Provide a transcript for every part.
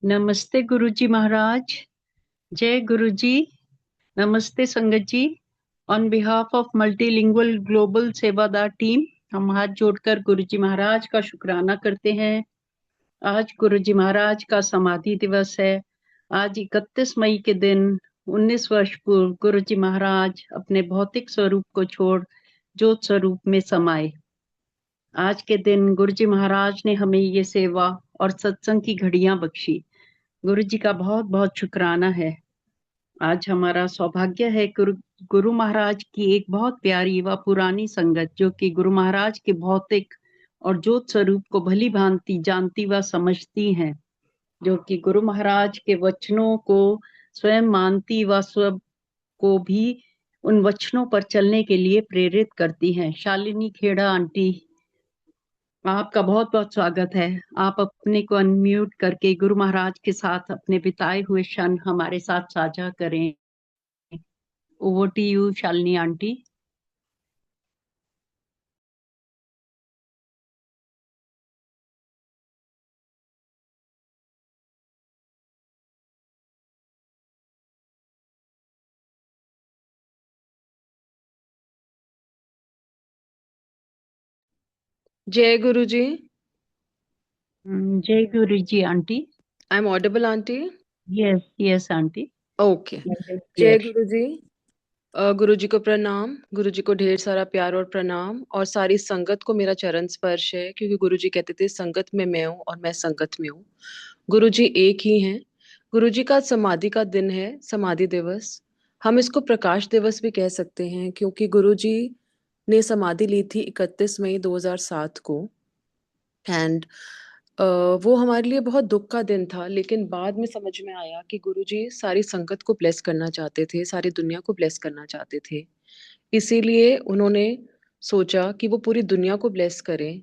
नमस्ते गुरुजी महाराज। जय गुरुजी। नमस्ते संगत जी। On behalf of multilingual global सेवादार टीम, हम हाथ जोड़कर गुरुजी महाराज का शुक्राना करते हैं। आज गुरुजी महाराज का समाधि दिवस है। आज 31 मई के दिन 19 वर्ष पूर्व गुरुजी महाराज अपने भौतिक स्वरूप को छोड़ ज्योत स्वरूप में समाये। आज के दिन गुरुजी महाराज ने हमें ये सेवा और सत्संग की घड़ियां बख्शी। गुरु जी का बहुत बहुत शुक्राना है। आज हमारा सौभाग्य है गुरु महाराज की एक बहुत प्यारी व पुरानी संगत, जो कि गुरु महाराज के भौतिक और ज्योत स्वरूप को भली भांति जानती व समझती हैं, जो कि गुरु महाराज के वचनों को स्वयं मानती व स्व को भी उन वचनों पर चलने के लिए प्रेरित करती हैं। शालिनी खेड़ा आंटी, आपका बहुत बहुत स्वागत है। आप अपने को अनम्यूट करके गुरु महाराज के साथ अपने बिताए हुए क्षण हमारे साथ साझा करें। Over to you Shalini aunty. जय गुरु जी। जय Guru ji aunty. I am audible aunty? Yes yes aunty. Okay. जय क्लियर। गुरु जी। गुरु जी को प्रणाम, गुरु जी को ढेर सारा प्यार और प्रणाम, और सारी संगत को मेरा चरण स्पर्श है, क्योंकि गुरु जी कहते थे संगत में मैं हूँ और मैं संगत में हूँ। गुरु जी एक ही हैं। गुरु जी का समाधि का दिन है, समाधि दिवस। हम इसको प्रकाश दिवस भी कह सकते हैं, क्योंकि गुरु जी ने समाधि ली थी 31 मई 2007 को। एंड वो हमारे लिए बहुत दुख का दिन था, लेकिन बाद में समझ में आया कि गुरुजी सारी संगत को ब्लेस करना चाहते थे, सारी दुनिया को ब्लेस करना चाहते थे। इसीलिए उन्होंने सोचा कि वो पूरी दुनिया को ब्लेस करें।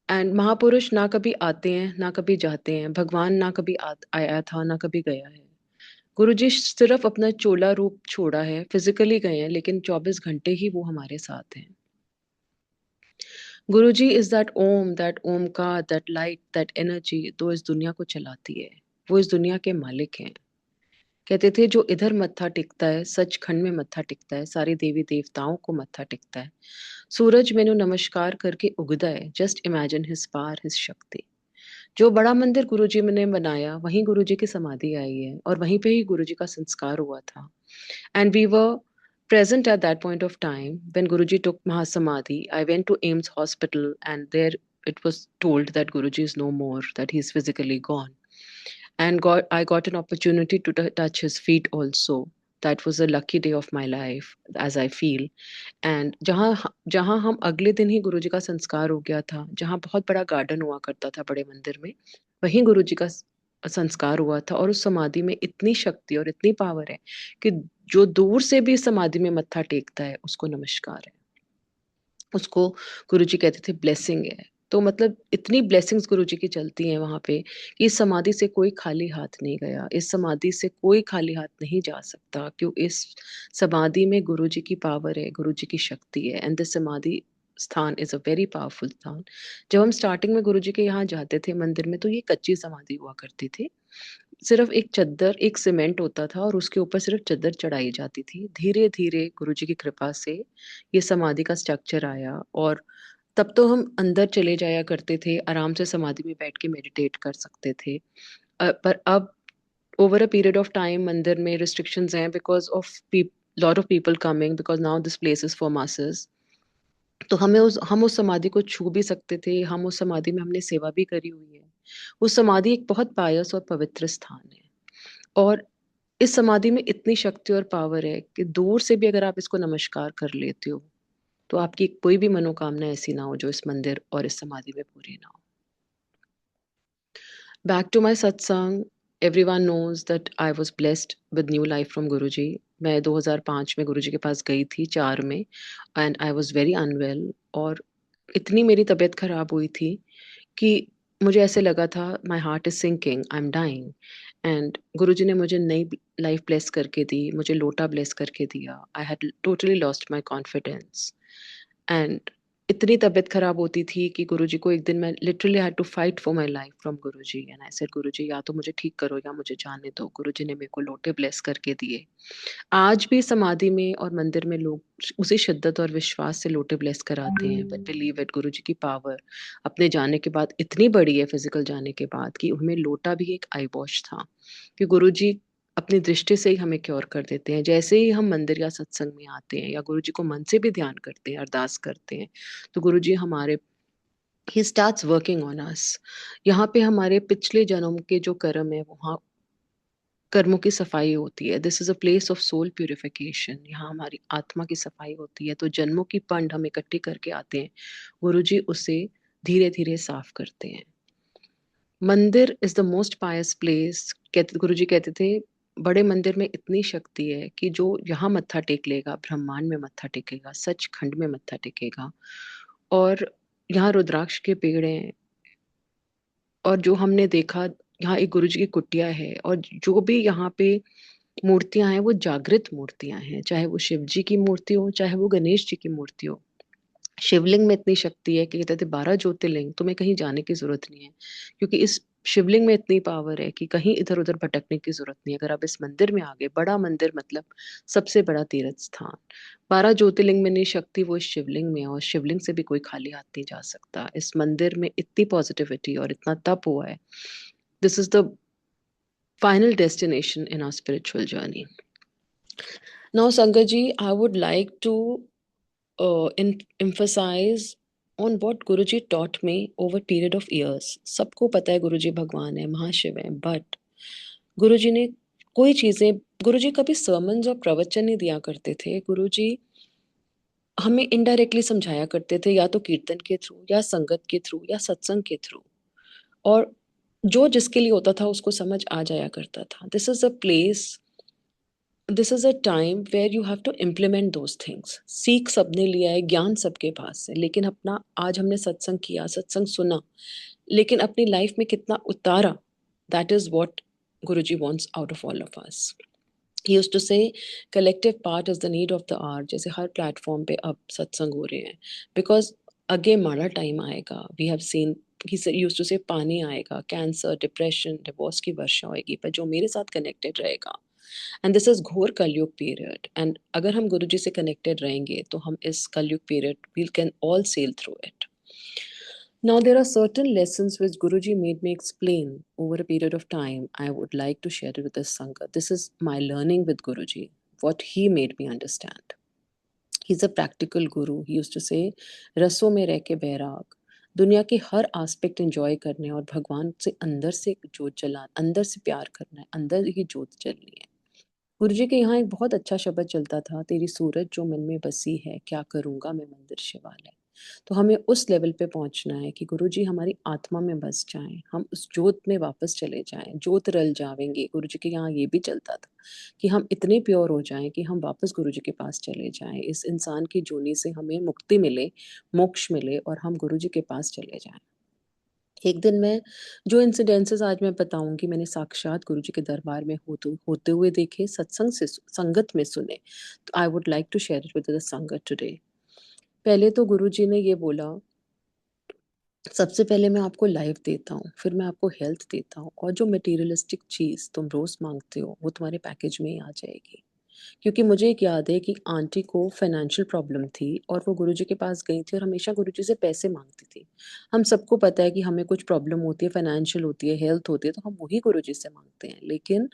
एंड महापुरुष ना कभी आते हैं ना कभी जाते हैं, भगवान ना कभी आया था ना कभी गया है। गुरुजी सिर्फ अपना चोला रूप छोड़ा है, फिजिकली गए हैं, लेकिन 24 घंटे ही वो हमारे साथ हैं। Guruji is that Omkar, that light, that energy जो इस दुनिया को चलाती है। वो इस दुनिया के मालिक हैं। कहते थे जो इधर मत्था टिकता है, सचखंड में मत्था टिकता है, सारी देवी देवताओं को मत्था टिकता है। सूरज मैंने नमस्कार करके उगदा है, just imagine his power, his शक्ति। जो बड़ा मंदिर गुरुजी ने बनाया, वहीं गुरुजी की समाधि आई है, और वहीं पे ही गुरुजी का संस्कार हुआ था। And we were present at that point of time when Guruji took Mahasamadhi. I went to AIMS hospital, and there it was told that Guruji is no more, that he is physically gone. And I got an opportunity to touch his feet also. That was a lucky day of my life, as I feel. And जहाँ जहाँ हम अगले दिन ही गुरुजी का संस्कार हो गया था, जहाँ बहुत बड़ा गार्डन हुआ करता था बड़े मंदिर में, वहीं गुरुजी का संस्कार हुआ था। और उस समाधि में इतनी शक्ति और इतनी पावर है कि जो दूर से भी समाधि में मत्था टेकता है, उसको नमस्कार है, उसको गुरुजी कहते थे ब्लेसिंग है। तो मतलब इतनी ब्लेसिंग्स गुरुजी की चलती हैं वहां पे, कि इस समाधि से कोई खाली हाथ नहीं गया, इस समाधि से कोई खाली हाथ नहीं जा सकता, क्यों इस समाधि में गुरुजी की पावर है, गुरुजी की शक्ति है। एंड दिस समाधि स्थान इज अ वेरी पावरफुल स्थान। जब हम स्टार्टिंग में गुरुजी के यहाँ जाते थे मंदिर में, तो ये कच्ची समाधि हुआ करती थी। सिर्फ एक चद्दर, एक सीमेंट होता था, और उसके ऊपर सिर्फ चद्दर चढ़ाई जाती थी। धीरे धीरे गुरुजी की कृपा से ये समाधि का स्ट्रक्चर आया, और तब तो हम अंदर चले जाया करते थे, आराम से समाधि में बैठ के मेडिटेट कर सकते थे। पर अब over a period of time मंदिर में रिस्ट्रिक्शंस हैं, because of lot of people coming, because now this place is for masses. तो हम उस समाधि को छू भी सकते थे, हम उस समाधि में हमने सेवा भी करी हुई है। वो समाधि एक बहुत पायस और पवित्र स्थान है, और इस समाधि में इतनी शक्ति और पावर है कि दूर से भी अगर आप इसको नमस्कार कर लेते हो, तो आपकी कोई भी मनोकामना ऐसी ना हो जो इस मंदिर और इस समाधि में पूरी ना हो। Back to my satsang, everyone knows that I was blessed with new life from Guruji. मैं 2005 में गुरुजी के पास गई थी, 4 में, and I was very unwell. और इतनी मेरी तबीयत खराब हुई थी कि मुझे ऐसे लगा था my heart is sinking, I am dying. And Guruji ने मुझे नई लाइफ ब्लेस करके दी, मुझे लोटा ब्लेस करके दिया। I had totally lost my confidence. And इतनी तबीयत खराब होती थी कि गुरुजी को एक दिन मैं literally had to fight for my life from Guruji and I said Guruji या तो मुझे ठीक करो या मुझे जाने दो। गुरुजी ने मेरे को लोटे ब्लेस करके दिए। आज भी समाधि में और मंदिर में लोग उसी शिद्दत और विश्वास से लोटे ब्लेस कराते हैं, बट बिलीव इट, गुरुजी की पावर अपने जाने के बाद इतनी बड़ी है, फिजिकल जाने के बाद, कि हमें लोटा भी एक आई वॉश था कि गुरुजी अपनी दृष्टि से ही हमें क्योर कर देते हैं। जैसे ही हम मंदिर या सत्संग में आते हैं या गुरुजी को मन से भी ध्यान करते हैं, अरदास करते हैं, तो गुरुजी हमारे he starts working on us. यहाँ पे हमारे पिछले जन्म के जो कर्म है, वहाँ कर्मों की सफाई होती है। This is a place of soul purification. यहाँ हमारी आत्मा की सफाई होती है। तो जन्मों की पंड हम इकट्ठी करके आते हैं, गुरुजी उसे धीरे धीरे साफ करते हैं। Mandir is the most pious place. कहते गुरुजी कहते थे बड़े मंदिर में इतनी शक्ति है कि जो यहाँ मत्था टेक लेगा, ब्रह्मांड में मत्था टेकेगा, सचखंड में मत्था टेकेगा। और यहाँ रुद्राक्ष के पेड़ हैं। और जो हमने देखा, यहाँ एक गुरुजी की कुटिया है, और जो भी यहाँ पे मूर्तियां हैं वो जागृत मूर्तियां हैं, चाहे वो शिव जी की मूर्ति हो, चाहे वो गणेश जी की मूर्ति हो। शिवलिंग में इतनी शक्ति है कि कहते थे 12 ज्योतिर्लिंग, तुम्हें कहीं जाने की जरूरत नहीं है, क्योंकि इस शिवलिंग में इतनी पावर है कि कहीं इधर उधर भटकने की जरूरत नहीं है। अगर आप इस मंदिर में आ गए, बड़ा मंदिर मतलब सबसे बड़ा तीर्थ स्थान, 12 ज्योतिर्लिंग में नहीं शक्ति वो इस शिवलिंग में है, और शिवलिंग से भी कोई खाली हाथ नहीं जा सकता। इस मंदिर में इतनी पॉजिटिविटी और इतना तप हुआ है। This is the final destination in our spiritual journey. Now, Sangaji, I would like to emphasize on what Guruji taught me over period of years. सबको पता है गुरुजी भगवान है, महाशिव है, बट गुरुजी ने कोई चीजें, गुरुजी कभी सर्मन्स और प्रवचन नहीं दिया करते थे। गुरुजी हमें इनडायरेक्टली समझाया करते थे, या तो कीर्तन के थ्रू, या संगत के थ्रू, या सत्संग के थ्रू। और जो जिसके लिए होता था उसको समझ आ जाया करता था। This is a place, this is a time where you have to implement those things. सीख सबने लिया है, ज्ञान सबके पास है, लेकिन अपना आज हमने सत्संग किया, सत्संग सुना, लेकिन अपनी लाइफ में कितना उतारा, that is what Guruji wants out of all of us. He used to say collective part is the need of the hour. जैसे हर प्लेटफॉर्म पे अब सत्संग हो रहे हैं, बिकॉज आगे माड़ा टाइम आएगा। We have seen, he used to say पानी आएगा, कैंसर, डिप्रेशन, डिवोर्स की वर्षा होएगी, पर जो मेरे साथ कनेक्टेड रहेगा, एंड दिस इज घोर कलयुग पीरियड, एंड अगर हम गुरु जी से कनेक्टेड रहेंगे तो हम इस Kalyug period we can all sail through it. Now, there are certain lessons which Guruji made me explain over a period of time. I would like to share it with the Sangha. This is my learning with Guruji, what he made me understand. He's a practical guru. He used to say, रसों में रह के बैराग, दुनिया के हर aspect enjoy करने और भगवान से अंदर से जोत जला, अंदर से प्यार करना है, अंदर ही जोत जलनी है। गुरुजी के यहाँ एक बहुत अच्छा शब्द चलता था, तेरी सूरत जो मन में बसी है, क्या करूँगा मैं मंदिर शिवालय। तो हमें उस लेवल पे पहुँचना है कि गुरुजी हमारी आत्मा में बस जाएं, हम उस जोत में वापस चले जाएं, जोत रल जावेंगे। गुरुजी के यहाँ ये भी चलता था कि हम इतने प्योर हो जाएं कि हम वापस गुरुजी के पास चले जाएं, इस इंसान की जोनी से हमें मुक्ति मिले, मोक्ष मिले, और हम गुरुजी के पास चले जाएं। एक दिन मैं जो इंसिडेंसेस आज मैं बताऊंगी, मैंने साक्षात गुरुजी के दरबार में होते हुए देखे, सत्संग से संगत में सुने। तो I would like to share it with the sangat today. पहले तो गुरुजी ने ये बोला, सबसे पहले मैं आपको लाइफ देता हूँ, फिर मैं आपको हेल्थ देता हूँ, और जो मटेरियलिस्टिक चीज़ तुम रोज़ मांगते हो वो तुम्हारे पैकेज में ही आ जाएगी। क्योंकि मुझे एक याद है कि आंटी को फाइनेंशियल प्रॉब्लम थी और वो गुरुजी के पास गई थी और हमेशा गुरुजी से पैसे मांगती थी। हम सबको पता है कि हमें कुछ प्रॉब्लम होती है, फाइनेंशियल होती है, हेल्थ होती है, तो हम वही गुरुजी से मांगते हैं। लेकिन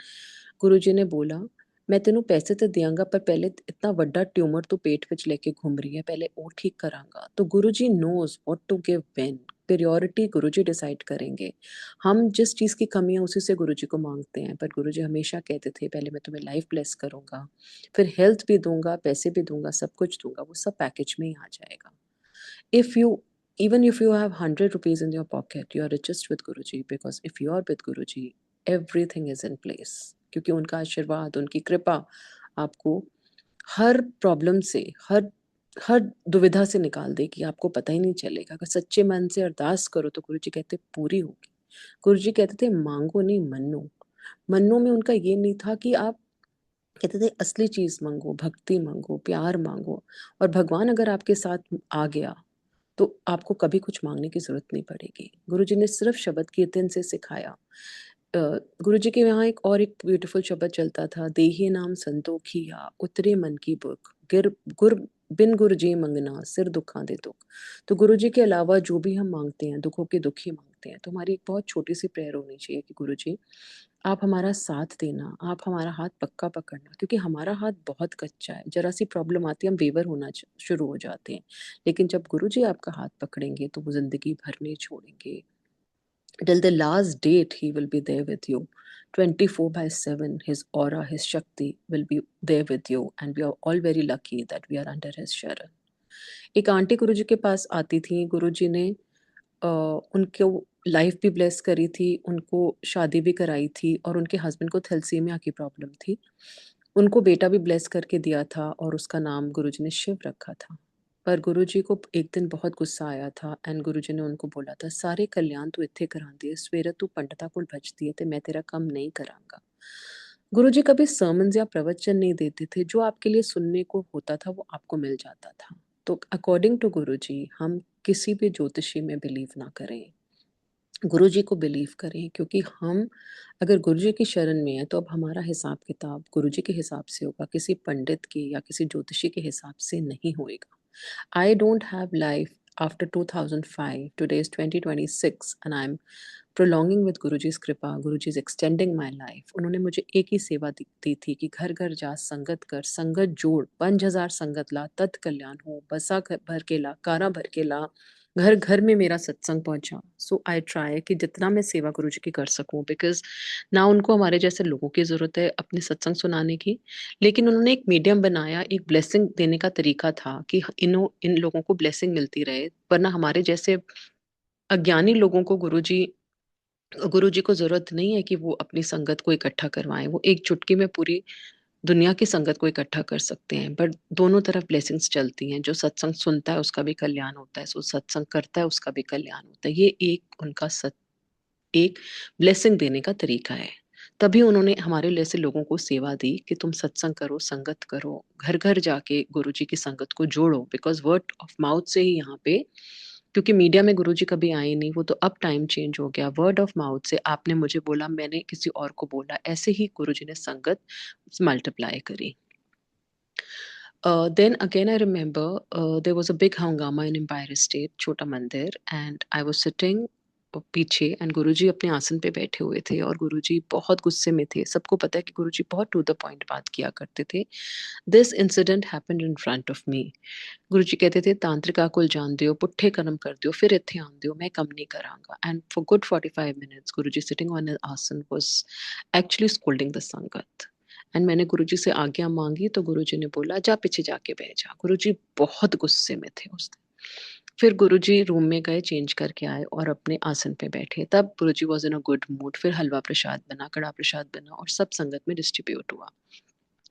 गुरुजी ने बोला, मैं तेनों पैसे तो दियांगा, पर पहले इतना बड़ा ट्यूमर तो पेट विच लेके घूम रही है, पहले वो ठीक करांगा। तो Guruji knows what to give when. Priority Guruji decide करेंगे। हम जिस चीज़ की कमी है उसी से गुरुजी को मांगते हैं, पर गुरुजी हमेशा कहते थे, पहले मैं तुम्हें लाइफ ब्लेस करूंगा, फिर हेल्थ भी दूंगा, पैसे भी दूंगा, सब कुछ दूंगा, वो सब पैकेज में ही आ जाएगा। If you, even if you have 100 rupees in your pocket, you are richest with Guruji, because if you are with Guruji, everything is in place। क्योंकि उनका आशीर्वाद, उनकी कृपा आपको हर प्रॉब्लम से, हर हर दुविधा से निकाल देगी, आपको पता ही नहीं चलेगा। अगर सच्चे मन से अरदास करो तो गुरुजी कहते पूरी होगी। गुरुजी कहते थे मांगो नहीं मन्नो। मन्नो में उनका ये नहीं था कि आप, कहते थे असली चीज मांगो, भक्ति मांगो, प्यार मांगो, और भगवान अगर आपके साथ आ गया तो आपको कभी कुछ मांगने की जरूरत नहीं पड़ेगी। गुरुजी ने सिर्फ शब्द कीर्तन से सिखाया। गुरुजी के यहाँ एक ब्यूटीफुल शब्द चलता था, देहि नाम संतोखिया उतरे मन की बुक, गिर गुर बिन गुर जी मंगना सिर दुखा दे दुख। तो गुरुजी के अलावा जो भी हम मांगते हैं, दुखों के दुख ही मांगते हैं। तो हमारी एक बहुत छोटी सी प्रेयर होनी चाहिए कि गुरुजी आप हमारा साथ देना, आप हमारा हाथ पक्का पकड़ना, क्योंकि हमारा हाथ बहुत कच्चा है। जरा सी प्रॉब्लम आती है हम वेवर होना शुरू हो जाते हैं, लेकिन जब गुरुजी आपका हाथ पकड़ेंगे तो वो जिंदगी भर नहीं छोड़ेंगे। Till the last date he will be there with you, 24/7. His aura, his shakti will be there with you, and we are all very lucky that we are under his sharan. एक aunty गुरुजी के पास आती थी। गुरुजी ने उनको life भी bless करी थी, उनको शादी भी कराई थी, और उनके हस्बैंड को थैलेसीमिया की प्रॉब्लम थी। उनको बेटा भी ब्लेस करके दिया था और उसका नाम गुरुजी ने शिव रखा था। पर गुरुजी को एक दिन बहुत गुस्सा आया था एंड गुरुजी ने उनको बोला था, सारे कल्याण तू इत्थे करांदी है, सवेरे तू पंडिता कोल भजती है, ते मैं तेरा काम नहीं करांगा। गुरुजी कभी सर्मन्स या प्रवचन नहीं देते थे, जो आपके लिए सुनने को होता था वो आपको मिल जाता था। तो अकॉर्डिंग टू गुरुजी हम किसी भी ज्योतिषी में बिलीव ना करें, गुरुजी को बिलीव करें, क्योंकि हम अगर गुरुजी की शरण में है तो अब हमारा हिसाब किताब गुरुजी के हिसाब से होगा, किसी पंडित के या किसी ज्योतिषी के हिसाब से नहीं होएगा। I don't have life after 2005. Today is 2026 and I'm prolonging with Guruji's कृपा. Guruji is extending my life. उन्होंने मुझे एक ही सेवा दी थी कि घर घर जा, संगत कर, संगत जोड़, 5,000 संगत ला, तत् कल्याण हो, बसा भर के ला, कारा भर के ला, घर घर में मेरा सत्संग पहुंचा। सो आई ट्राई कि जितना मैं सेवा गुरुजी की कर सकूं, बिकॉज ना उनको हमारे जैसे लोगों की जरूरत है अपने सत्संग सुनाने की, लेकिन उन्होंने एक मीडियम बनाया, एक ब्लेसिंग देने का तरीका था कि इन लोगों को ब्लेसिंग मिलती रहे। वरना हमारे जैसे अज्ञानी लोगों को गुरुजी को जरूरत नहीं है कि वो अपनी संगत को इकट्ठा करवाएं। वो एक चुटकी में पूरी दुनिया की संगत को इकट्ठा कर सकते हैं। बट दोनों तरफ ब्लेसिंग्स चलती हैं। जो सत्संग सुनता है उसका भी कल्याण होता है, जो सत्संग करता है उसका भी कल्याण होता है। ये एक ब्लेसिंग देने का तरीका है। तभी उन्होंने हमारे जैसे लोगों को सेवा दी कि तुम सत्संग करो, संगत करो, घर घर जाके गुरुजी की संगत को जोड़ो। बिकॉज वर्ड ऑफ माउथ से ही यहाँ पे, क्योंकि मीडिया में गुरुजी कभी आए नहीं, वो तो अब टाइम चेंज हो गया। वर्ड ऑफ माउथ से आपने मुझे बोला, मैंने किसी और को बोला, ऐसे ही गुरुजी ने संगत मल्टीप्लाई करी। Then again, I remember there was a big hangama in Empire State, छोटा मंदिर, and I was sitting पीछे एंड गुरुजी अपने आसन पे बैठे हुए थे और गुरुजी बहुत गुस्से में थे। सबको पता है कि गुरुजी बहुत टू द पॉइंट बात किया करते थे। This incident happened in front of me. Guruji कहते थे, तांत्रिका कुल जान दियो, पुट्ठे कर्म कर दियो, फिर इत्थे आन दियो, मैं कम नहीं करांगा। And for good 45 minutes Guruji sitting on आसन वाज एक्चुअली स्कोल्डिंग द संगत। एंड मैंने गुरुजी से आज्ञा मांगी तो गुरुजी ने बोला, जा पीछे जाके बैठ जा। गुरुजी बहुत गुस्से में थे उस दिन। फिर गुरुजी रूम में गए, चेंज करके आए और अपने आसन पे बैठे। तब Guruji was in a good mood. फिर हलवा प्रसाद बना, कड़ा प्रसाद बना और सब संगत में डिस्ट्रीब्यूट हुआ।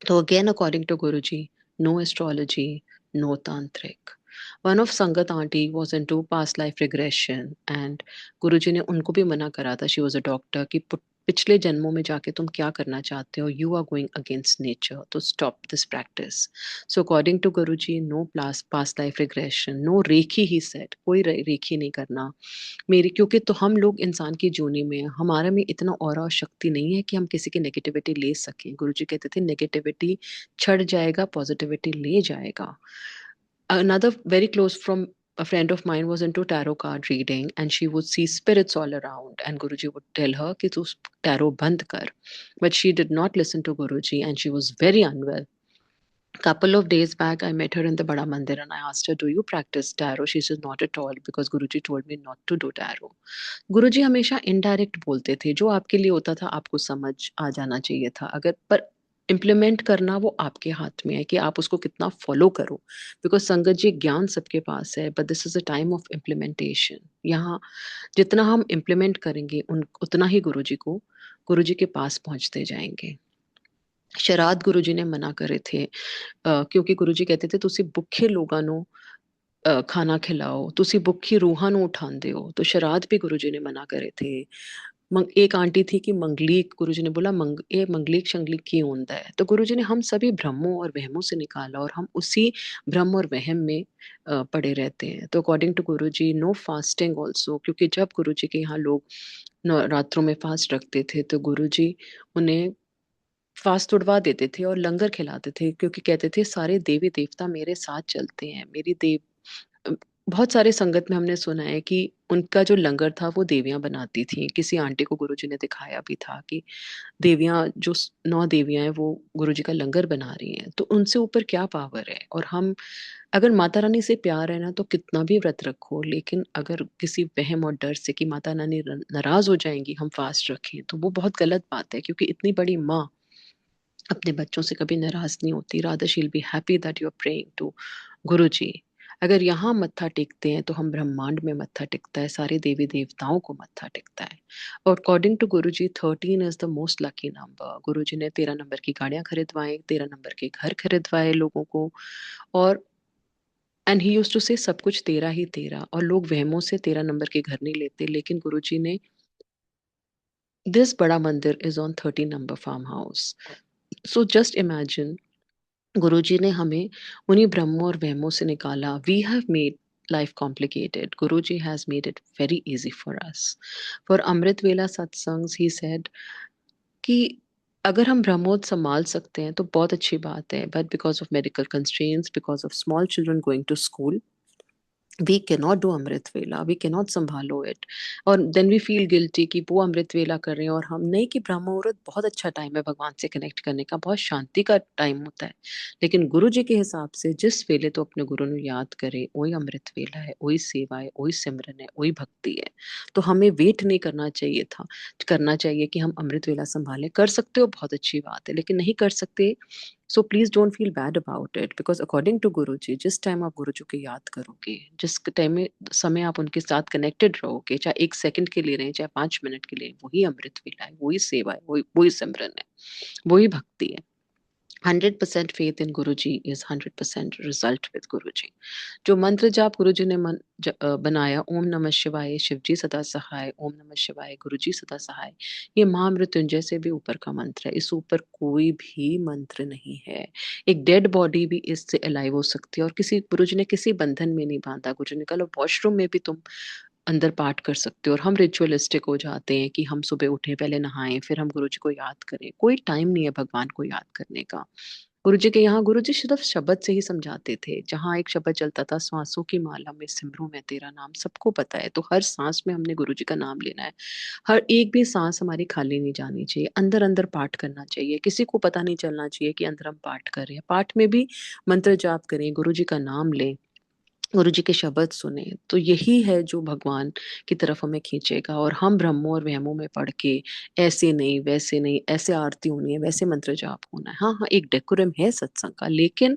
तो again according to Guruji, no astrology, no tantric. One of Sangat auntie was into past life regression and गुरुजी ने उनको भी मना करा था, she was a doctor, कि पिछले जन्मों में जाके तुम क्या करना चाहते हो, you are going against nature, तो stop this practice. So according to Guruji, no past life regression, no Rekhi, he said, कोई रेखी नहीं करना मेरी, क्योंकि तो हम लोग इंसान की जूनी में हैं, हमारे में इतना ऑरा और शक्ति नहीं है कि हम किसी की नेगेटिविटी ले सकें। गुरुजी कहते थे, नेगेटिविटी छड़ जाएगा, पॉजिटिविटी ले जाएगा। Another very close from a friend of mine was into tarot card reading and she would see spirits all around and Guruji would tell her कि तू tarot बंद कर, but she did not listen to Guruji and she was very unwell. Couple of days back I met her in the Bada Mandir and I asked her, do you practice tarot? She said not at all because Guruji told me not to do tarot. गुरुजी हमेशा indirect बोलते थे, जो आपके लिए होता था आपको समझ आ जाना चाहिए था, अगर पर इम्प्लीमेंट करना वो आपके हाथ में है कि आप उसको कितना फॉलो करो। बिकॉज संगत जी, ज्ञान सबके पास है, but this is a time of implementation. यहाँ जितना हम इम्प्लीमेंट करेंगे उतना ही गुरुजी के पास पहुंचते जाएंगे। शराद गुरुजी ने मना करे थे, क्योंकि गुरुजी कहते थे, तुसी भुखे लोगों ਨੂੰ खाना खिलाओ, तुसी भुखी रूहां ਨੂੰ ਉਠਾਉਂਦੇ ਹੋ। तो शराद भी गुरुजी ने मना करे थे। एक आंटी थी कि मंगलीक, गुरुजी ने बोला ये मंगलीक शंगलीक की होता है, तो गुरुजी ने हम सभी भ्रमों और वहमों से निकाला और हम उसी भ्रम और वहम में पड़े रहते हैं। तो according to Guruji no fasting also, क्योंकि जब गुरुजी के यहाँ लोग रात्रों में फास्ट रखते थे तो गुरुजी उन्हें फास्ट तुड़वा देते थे और लंगर खिलाते थे, क्योंकि कहते थे सारे देवी देवता मेरे साथ चलते हैं। मेरी देव अ, बहुत सारे संगत में हमने सुना है कि उनका जो लंगर था वो देवियां बनाती थी। किसी आंटी को गुरुजी ने दिखाया भी था कि देवियां जो 9 देवियां हैं वो गुरुजी का लंगर बना रही हैं, तो उनसे ऊपर क्या पावर है। और हम अगर माता रानी से प्यार है ना तो कितना भी व्रत रखो, लेकिन अगर किसी वहम और डर से कि माता रानी नाराज हो जाएंगी हम फास्ट रखें, तो वो बहुत गलत बात है, क्योंकि इतनी बड़ी माँ अपने बच्चों से कभी नाराज नहीं होती। Rather she will be happy that you are praying to Guruji. अगर यहाँ मत्था टेकते हैं तो हम ब्रह्मांड में मत्था टेकता है, सारे देवी देवताओं को मत्था टेकता है। और according to Guruji 13 is the most lucky number. Guruji ने 13 नंबर की गाड़ियां खरीदवाई, 13 नंबर के घर खरीदवाए लोगों को। और एंड ही यूज्ड टू से सब कुछ तेरा ही तेरा, और लोग वहमों से 13 नंबर के घर नहीं लेते, लेकिन गुरुजी ने this Bada Mandir is on 13 number farm house. So just imagine, Guruji ने हमें उन्हीं भ्रमों और वहमों से निकाला। We have made life complicated. Guruji has made it very easy for us. For Amrit Vela Satsangs, he said कि अगर हम ब्रह्मोत्सव संभाल सकते हैं तो बहुत अच्छी बात है, but because of medical constraints, because of small children going to school, we can not do Amrit Vela, we can not संभालो इट। और देन वी फील गिल्टी कि वो अमृत वेला कर रहे हैं और हम नहीं। कि ब्रह्म मुहूर्त बहुत अच्छा टाइम है भगवान से कनेक्ट करने का, बहुत शांति का टाइम होता है, लेकिन गुरु जी के हिसाब से जिस वेले तो अपने गुरु ने याद करे वही अमृत वेला है, वही सेवा है, वही सिमरन है, वही भक्ति है। तो हमें वेट नहीं करना चाहिए था, करना चाहिए कि हम अमृत वेला संभालें। कर सकते हो बहुत अच्छी बात है, लेकिन नहीं कर सकते so please don't feel bad about it, because according to Guru ji जिस टाइम आप गुरु जी को याद करोगे, जिस टाइम में समय आप उनके साथ कनेक्टेड रहोगे, चाहे 1 सेकंड के लिए रहे चाहे 5 मिनट के लिए, वही अमृत वेला है, वही सेवा है, वही वही सिमरन है, वही भक्ति है। 100% faith in Guruji is 100% result with Guruji। जो मंत्र जाप गुरुजी ने बनाया, ओम नमः शिवाय शिवजी सदा सहाय, ओम नमः शिवाय गुरुजी सदा सहाय, ये महामृत्युंजय से भी ऊपर का मंत्र है। इस ऊपर कोई भी मंत्र नहीं है। एक डेड बॉडी भी इससे अलाइव हो सकती है, और किसी गुरुजी ने किसी बंधन में नहीं बांधा। गुरुजी ने कहा लो वॉशरूम में भी तुम अंदर पाठ कर सकते हो। और हम रिचुअलिस्टिक हो जाते हैं कि हम सुबह उठें, पहले नहाएं, फिर हम गुरुजी को याद करें। कोई टाइम नहीं है भगवान को याद करने का। गुरुजी के यहाँ गुरुजी सिर्फ शब्द से ही समझाते थे। जहाँ एक शब्द चलता था, सांसों की माला में सिमरूं मैं तेरा नाम, सबको पता है। तो हर सांस में हमने गुरुजी का नाम लेना है। हर एक भी सांस हमारी खाली नहीं जानी चाहिए, अंदर अंदर पाठ करना चाहिए। किसी को पता नहीं चलना चाहिए कि अंदर हम पाठ कर रहे हैं। पाठ में भी मंत्र जाप करें, गुरुजी का नाम लें, गुरु जी के शब्द सुने, तो यही है जो भगवान की तरफ हमें खींचेगा। और हम भ्रमों और वहमों में पढ़ के ऐसे नहीं वैसे नहीं, ऐसे आरती होनी है, वैसे मंत्र जाप होना है। हाँ हाँ, एक डेकोरम है सत्संग का, लेकिन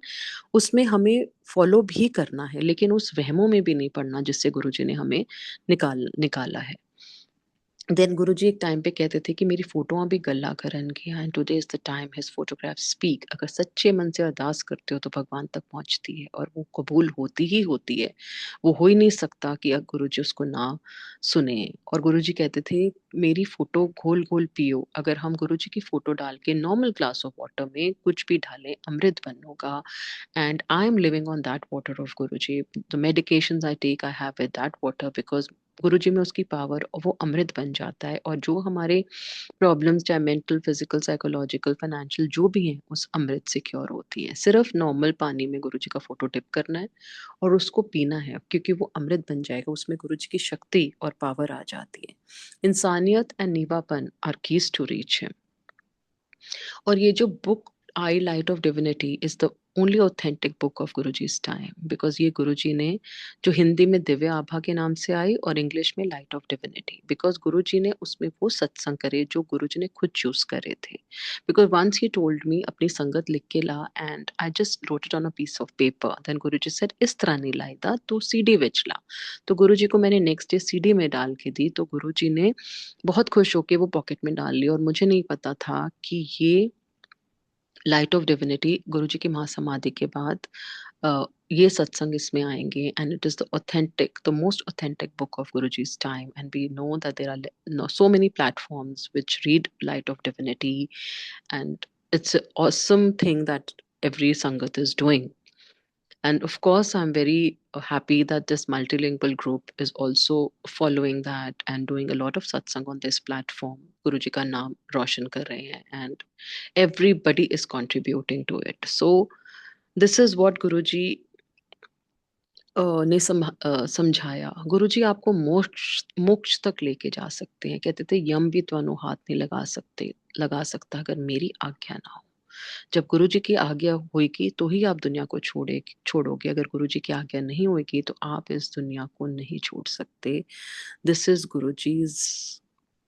उसमें हमें फॉलो भी करना है, लेकिन उस वहमों में भी नहीं पढ़ना जिससे गुरु जी ने हमें निकाला है। देन गुरुजी एक टाइम पे कहते थे कि मेरी फोटोआं भी गल्ला करन की, and today is the time his photograph speak. अगर सच्चे मन से अरदास करते हो तो भगवान तक पहुंचती है, और वो कबूल होती ही होती है। वो हो ही नहीं सकता कि गुरुजी उसको ना सुने। और गुरुजी कहते थे मेरी फोटो घोल घोल पियो। अगर हम गुरुजी की फोटो डाल के नॉर्मल ग्लास ऑफ वाटर में कुछ भी डालें, अमृत बन होगा। And I am living on that water of Guruji. The medications I take I have with that water, because Guruji में उसकी पावर, और वो अमृत बन जाता है। और जो हमारे प्रॉब्लम्स, चाहे मेंटल, फिजिकल, साइकोलॉजिकल, फाइनेंशियल, जो भी हैं, उस अमृत से क्योर होती हैं। सिर्फ नॉर्मल पानी में गुरुजी का फोटो डिप करना है और उसको पीना है, क्योंकि वो अमृत बन जाएगा। उसमें गुरुजी की शक्ति और पावर आ जाती है। इंसानियत एंड नीवापन are keys to reach him. और ये जो book I light of divinity is the only authentic book of Guruji's time, because ये गुरुजी ने, जो हिंदी में दिव्य आभा के नाम से आई और इंग्लिश में लाइट ऑफ डिविनिटी, बिकॉज गुरुजी ने उसमें वो सत्संग करे जो गुरुजी ने खुद चूज करे थे। Because once he told me अपनी संगत लिख के ला, and I just wrote it on a piece of paper. Then Guruji said इस तरह नहीं लाईदा, तो सीडी विच ला। तो गुरुजी को मैंने नेक्स्ट डे सीडी में डाल के दी, तो गुरुजी ने बहुत खुश होके वो पॉकेट में डाल ली। और मुझे नहीं पता था कि ये लाइट ऑफ डिविनिटी गुरुजी की महासमाधि के बाद ये सत्संग इसमें आएंगे, and it is the most authentic book of Guruji's time, and we know that there are so many platforms which read Light of Divinity, and it's an awesome thing that every sangat is doing. And of course, I'm very happy that this multilingual group is also following that and doing a lot of satsang on this platform. Guruji ka naam roshan kar rahe hain, and everybody is contributing to it. So this is what Guruji ने समझाया। गुरुजी आपको मोक्ष मोक्ष तक लेके जा सकते हैं। कहते थे यम भी त्वनु हाथ नहीं लगा सकता अगर मेरी आज्ञा ना हो। जब गुरुजी की आज्ञा होगी तो ही आप दुनिया को छोड़ोगे। अगर गुरुजी की आज्ञा नहीं होगी तो आप इस दुनिया को नहीं छोड़ सकते। This is Guruji's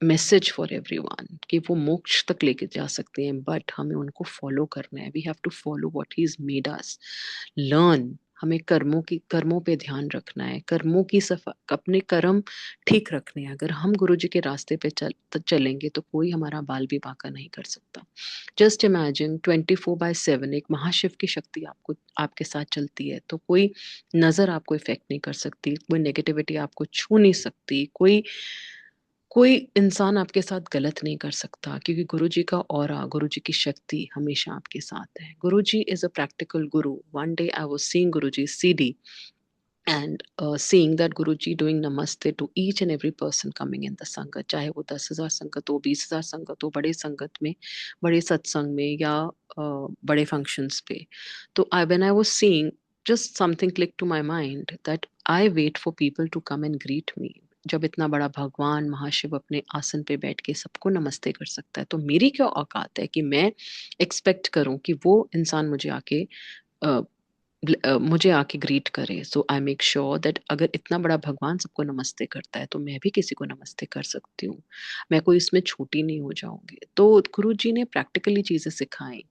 message for everyone कि वो मोक्ष तक लेके जा सकते हैं, बट हमें उनको फॉलो करना है। We have to follow what he is made us learn. हमें कर्मों पे ध्यान रखना है, कर्मों की अपने कर्म ठीक रखने हैं। अगर हम गुरुजी के रास्ते पे चलेंगे तो कोई हमारा बाल भी बांका नहीं कर सकता। जस्ट इमेजिन 24/7 एक महाशिव की शक्ति आपके साथ चलती है, तो कोई नजर आपको इफेक्ट नहीं कर सकती, कोई नेगेटिविटी आपको छू नहीं सकती, कोई इंसान आपके साथ गलत नहीं कर सकता, क्योंकि गुरुजी का ऑरा, गुरुजी की शक्ति हमेशा आपके साथ है। गुरुजी is a practical Guru. One day I was seeing Guruji CD and seeing that Guruji doing namaste to each and every person coming in the संगत, चाहे वो 10,000 संगत हो, 20,000 संगत हो, बड़े संगत में, बड़े सत्संग में, या बड़े फंक्शंस पे। तो when I was seeing, just something clicked to my mind that I wait for people to come and greet me. जब इतना बड़ा भगवान महाशिव अपने आसन पे बैठ के सबको नमस्ते कर सकता है, तो मेरी क्या औकात है कि मैं एक्सपेक्ट करूं कि वो इंसान मुझे आके ग्रीट करे। सो आई मेक श्योर दैट अगर इतना बड़ा भगवान सबको नमस्ते करता है तो मैं भी किसी को नमस्ते कर सकती हूँ। मैं कोई इसमें छोटी नहीं हो जाऊंगी। तो गुरु जी ने प्रैक्टिकली चीजें सिखाई,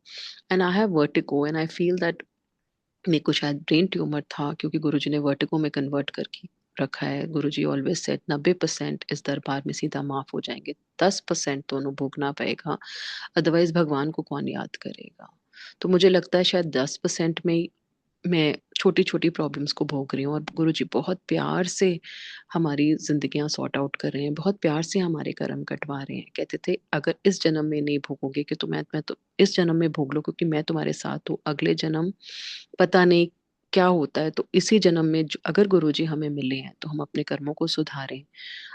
and I have vertigo, and I feel that मेरे को शायद ब्रेन ट्यूमर था, क्योंकि गुरुजी ने वर्टिगो में कन्वर्ट करके रखा है। गुरुजी ऑलवेज सेड 90% इस दरबार में सीधा माफ हो जाएंगे, 10% तो उन्हें भोगना पड़ेगा, अदरवाइज भगवान को कौन याद करेगा। तो मुझे लगता है शायद 10% में ही मैं छोटी छोटी प्रॉब्लम्स को भोग रही हूँ, और गुरुजी बहुत प्यार से हमारी जिंदगियां सॉर्ट आउट कर रहे हैं, बहुत प्यार से हमारे कर्म कटवा रहे हैं। कहते थे अगर इस जन्म में नहीं भोगोगे कि तो मैं तो इस जन्म में भोग लो, क्योंकि मैं तुम्हारे साथ हूँ। अगले जन्म पता नहीं क्या होता है, तो इसी जन्म में अगर गुरुजी हमें मिले हैं तो हम अपने कर्मों को सुधारें,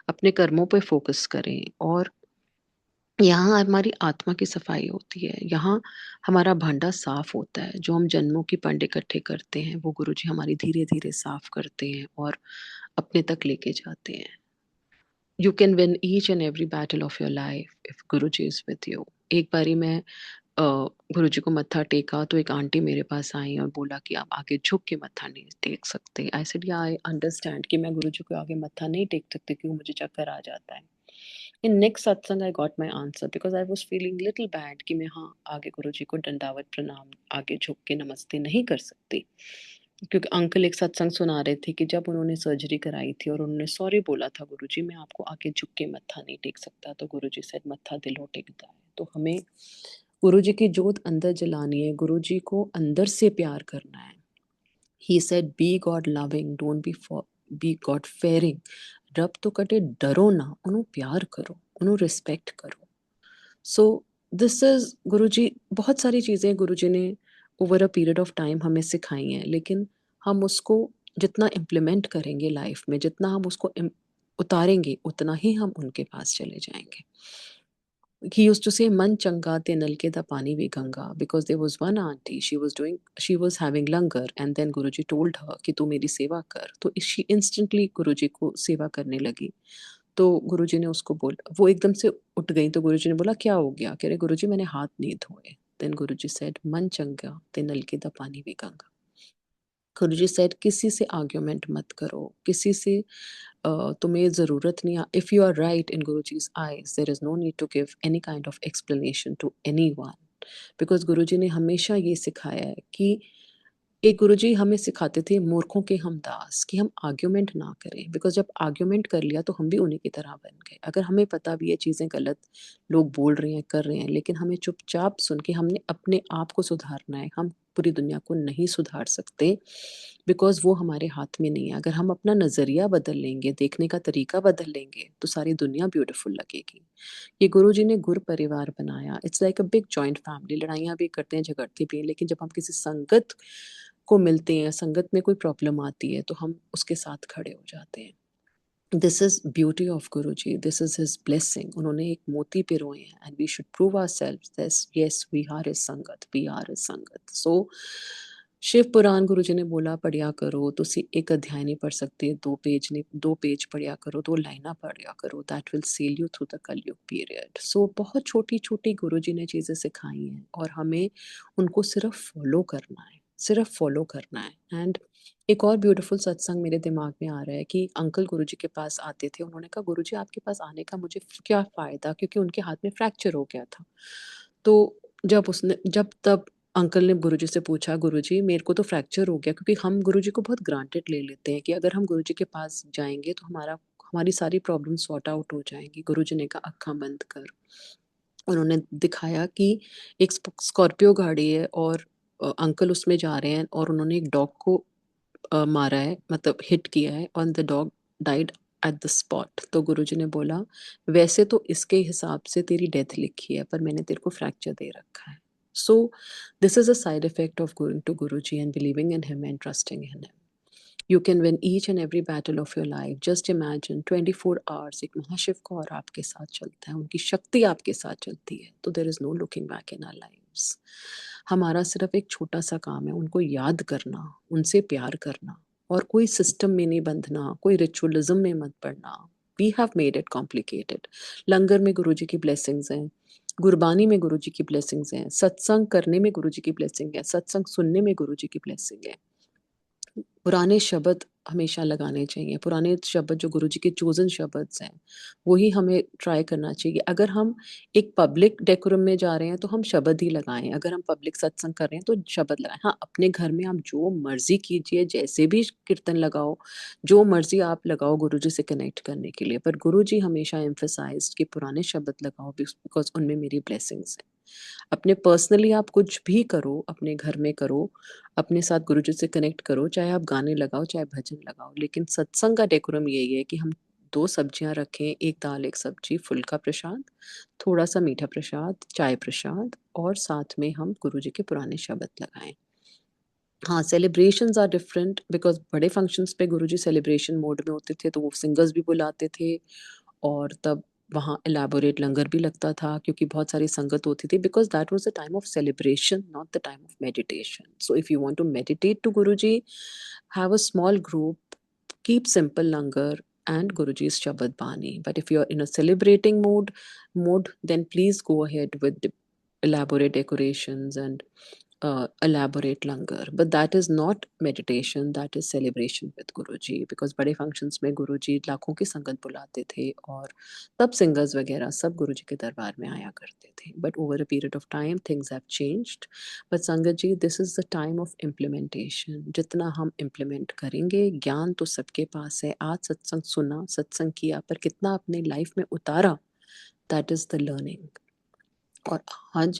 अपने कर्मों पे फोकस करें, और यहाँ हमारी आत्मा की सफाई होती है। यहाँ हमारा भांडा साफ होता है। जो हम जन्मों की पंड इकट्ठे करते हैं वो गुरुजी हमारी धीरे धीरे साफ करते हैं और अपने तक लेके जाते हैं। You can win each and every battle of your life if Guruji is with you. एक बारी मैं गुरुजी को मत्था टेका तो एक आंटी मेरे पास आई और बोला कि आप आगे झुक के मत्था नहीं टेक सकते। आई सेड या आई अंडरस्टैंड कि मैं गुरुजी को आगे मत्था नहीं टेक सकती क्योंकि मुझे चक्कर आ जाता है। In next satsang I got my answer because I was feeling little bad कि मैं हाँ आगे गुरुजी को दंडावत प्रणाम आगे झुक के नमस्ते नहीं कर सकती, क्योंकि अंकल एक सत्संग सुना रहे थे कि जब उन्होंने सर्जरी कराई थी और उन्होंने सॉरी बोला था गुरुजी मैं आपको आगे झुक के मत्था नहीं टेक सकता, तो गुरुजी सेड मत्था दिलो टेकता है। तो हमें गुरुजी की जोत अंदर जलानी है, गुरुजी को अंदर से प्यार करना है। He said be God loving, don't be God fearing। रब तो कटे डरो ना, उन्हों प्यार करो, उन्हों रिस्पेक्ट करो। सो दिस इज गुरुजी। बहुत सारी चीज़ें गुरुजी ने over a period of time हमें सिखाई हैं, लेकिन हम उसको जितना इम्प्लीमेंट करेंगे लाइफ में, जितना हम उसको उतारेंगे उतना ही हम उनके पास चले जाएंगे। He used to say man changa te nalke da pani bhi ganga, because there was one auntie, she was having langar, and then Guruji told her कि तू मेरी सेवा कर, तो she instantly गुरुजी को सेवा करने लगी। तो गुरुजी ने उसको बोला, वो एकदम से उठ गई, तो गुरुजी ने बोला क्या हो गया? कह रहे गुरुजी मैंने हाथ नहीं धोए। देन गुरुजी सेड मन चंगा ते नलके दा पानी भी गंगा। गुरुजी सेड किसी से आर्ग्यूमेंट मत करो, किसी से तुम्हें ज़रूरत नहीं। If you are right in गुरुजी's eyes, there is no need to give any kind of explanation to anyone, because गुरुजी ने हमेशा ये सिखाया है कि एक गुरुजी हमें सिखाते थे मूर्खों के हम दास, कि हम आर्ग्यूमेंट ना करें, बिकॉज जब आर्ग्यूमेंट कर लिया तो हम भी उन्हीं की तरह बन गए। अगर हमें पता भी ये चीज़ें गलत लोग बोल रहे हैं कर रहे हैं, लेकिन हमें चुपचाप सुन के हमने अपने आप को सुधारना है। हम पूरी दुनिया को नहीं सुधार सकते, बिकॉज वो हमारे हाथ में नहीं है। अगर हम अपना नज़रिया बदल लेंगे, देखने का तरीका बदल लेंगे, तो सारी दुनिया ब्यूटीफुल लगेगी। ये गुरुजी ने गुर परिवार बनाया। It's like a big joint family. लड़ाइयाँ भी करते हैं, झगड़ते भी हैं, लेकिन जब हम किसी संगत को मिलते हैं, संगत में कोई प्रॉब्लम आती है, तो हम उसके साथ खड़े हो जाते हैं। This is beauty of Guru ji, this is his blessing. उन्होंने एक मोती पिरोए हैं, and we should prove our self, yes we are his sangat, we are his sangat. So Shiv पुराण गुरु जी ने बोला पढ़िया करो, तो एक अध्याय नहीं पढ़ सकते, 2 पेज नहीं, 2 पेज पढ़िया करो, 2 लाइना पढ़िया करो, that will sail you through the Kalyug period. So बहुत छोटी छोटी गुरु जी ने चीजें सिखाई हैं, और हमें उनको सिर्फ फॉलो करना है, सिर्फ फॉलो करना है। एंड एक और ब्यूटीफुल सत्संग मेरे दिमाग में आ रहा है कि अंकल गुरुजी के पास आते थे। उन्होंने कहा गुरुजी आपके पास आने का मुझे क्या फ़ायदा, क्योंकि उनके हाथ में फ्रैक्चर हो गया था। तो जब तब अंकल ने गुरुजी से पूछा, गुरुजी मेरे को तो फ्रैक्चर हो गया, क्योंकि हम गुरुजी को बहुत ग्रांटेड ले लेते हैं कि अगर हम गुरुजी के पास जाएंगे तो हमारी सारी प्रॉब्लम सॉर्ट आउट हो जाएंगी। गुरुजी ने कहा अक्खा बंद कर। उन्होंने दिखाया कि एक स्कॉर्पियो गाड़ी है, और अंकल उसमें जा रहे हैं, और उन्होंने एक डॉग को मारा है, मतलब हिट किया है, और the dog died at the spot. तो गुरुजी ने बोला वैसे तो इसके हिसाब से तेरी डेथ लिखी है, पर मैंने तेरे को फ्रैक्चर दे रखा है। So this is a side effect of going to Guruji and believing in him and trusting in him. You can win each and every battle of your life. Just imagine 24 hours एक महाशिव का और आपके साथ चलता है, उनकी शक्ति आपके साथ चलती है, तो there is no looking back in our lives. हमारा सिर्फ एक छोटा सा काम है उनको याद करना, उनसे प्यार करना, और कोई सिस्टम में नहीं बंधना, कोई रिचुअलिज्म में मत पड़ना। We have made it complicated. लंगर में गुरुजी की ब्लेसिंग्स हैं, गुरबानी में गुरुजी की ब्लेसिंग्स हैं, सत्संग करने में गुरुजी की ब्लेसिंग है, सत्संग सुनने में गुरुजी की ब्लेसिंग है। पुराने शब्द हमेशा लगाने चाहिए, पुराने शब्द जो गुरुजी के चोज़न शब्द हैं, वही हमें ट्राई करना चाहिए। अगर हम एक पब्लिक डेकोरम में जा रहे हैं, तो हम शब्द ही लगाएँ, अगर हम पब्लिक सत्संग कर रहे हैं, तो शब्द लगाएँ। हाँ, अपने घर में आप जो मर्ज़ी कीजिए, जैसे भी कीर्तन लगाओ, जो मर्ज़ी आप लगाओ गुरुजी से कनेक्ट करने के लिए, पर गुरुजी हमेशा एम्फसाइज़्ड कि पुराने शब्द लगाओ बिकॉज़ उनमें मेरी ब्लेसिंग्स हैं। अपने पर्सनली आप कुछ भी करो, अपने घर में करो, अपने साथ गुरुजी से कनेक्ट करो, चाहे आप गाने लगाओ, चाहे भजन लगाओ, लेकिन सत्संग का डेकोरम यही है कि हम 2 सब्जियाँ रखें, 1 दाल, 1 सब्जी, फुल्का प्रसाद, थोड़ा-सा मीठा प्रसाद, चाय प्रसाद, और साथ में हम गुरुजी के पुराने शब्द लगाएँ। हाँ, सेलिब्रेशंस आर डिफरेंट, बिकॉज़ बड़े फंक्शंस पे गुरुजी सेलिब्रेशन मोड में होते थे, तो वो सिंगर्स भी बुलाते थे, और तब वहाँ इलैबोरेट लंगर भी लगता था, क्योंकि बहुत सारी संगत होती थी, because that was the time of celebration, not the time of meditation. So if you want to meditate to Guruji, have a small group, keep simple langar and Guruji's Shabad Bani. But if you're in a celebrating mode, then please go ahead with the elaborate decorations and elaborate langar. But that is not meditation, that is celebration with Guruji. Because बड़े functions में गुरुजी लाखों की संगत बुलाते थे, और तब singers वगैरह सब गुरुजी के दरबार में आया करते थे. But over a period of time, things have changed. But संगत जी, this is the time of implementation. जितना हम इम्प्लीमेंट करेंगे, ज्ञान तो सबके पास है। आज सत्संग सुना, सत्संग किया, पर कितना अपने लाइफ में उतारा, दैट इज़ द लर्निंग। और आज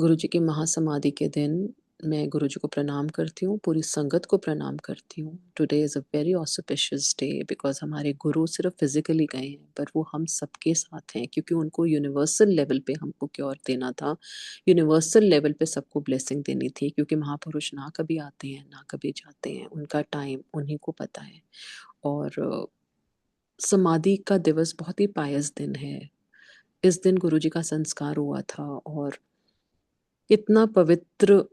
गुरुजी की महासमाधि के दिन मैं गुरुजी को प्रणाम करती हूँ, पूरी संगत को प्रणाम करती हूँ। Today is a very auspicious day, because हमारे गुरु सिर्फ फिज़िकली गए हैं, पर वो हम सबके साथ हैं, क्योंकि उनको यूनिवर्सल लेवल पे हमको क्योर देना था, यूनिवर्सल लेवल पे सबको ब्लेसिंग देनी थी, क्योंकि महापुरुष ना कभी आते हैं, ना कभी जाते हैं, उनका टाइम उन्हीं को पता है। और समाधि का दिवस बहुत ही पायस दिन है। इस दिन गुरुजी का संस्कार हुआ था, और इतना पवित्र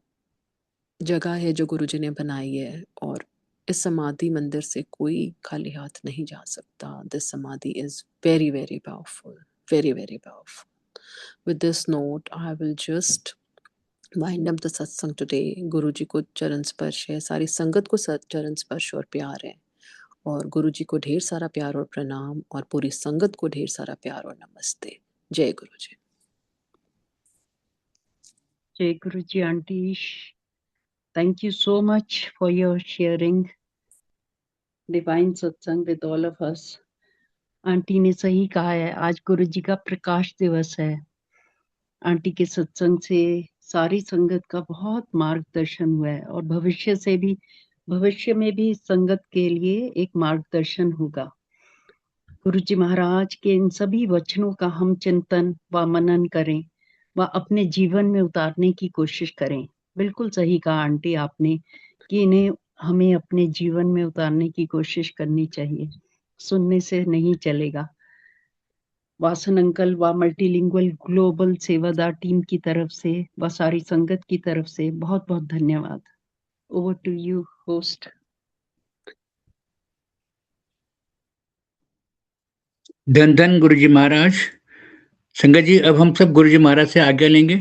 जगह है जो गुरुजी ने बनाई है, और इस समाधि मंदिर से कोई खाली हाथ नहीं जा सकता। दिस समाधि is very very powerful, very very powerful. With this note I will just wind up the सत्संग टुडे। गुरुजी को चरण स्पर्श है, सारी संगत को चरण स्पर्श और प्यार है, और गुरुजी को ढेर सारा प्यार और प्रणाम, और पूरी संगत को ढेर सारा प्यार और नमस्ते। जय गुरुजी। Jai Guruji Auntie. Thank you so much for your sharing divine satsang with all of us. Aunty ने सही कहा है, आज गुरुजी का प्रकाश दिवस है। आंटी के सत्संग से सारी संगत का बहुत मार्गदर्शन हुआ है और भविष्य में भी संगत के लिए एक मार्गदर्शन होगा। गुरुजी महाराज के इन सभी वचनों का हम चिंतन व मनन करें व अपने जीवन में उतारने की कोशिश करें। बिल्कुल सही कहा आंटी आपने कि इन्हें हमें अपने जीवन में उतारने की कोशिश करनी चाहिए, सुनने से नहीं चलेगा। वासन अंकल व मल्टीलिंगुअल ग्लोबल सेवादार टीम की तरफ से व सारी संगत की तरफ से बहुत बहुत धन्यवाद। Over to you host. धन धन गुरुजी महाराज। संगत जी, अब हम सब गुरुजी महाराज से आज्ञा लेंगे।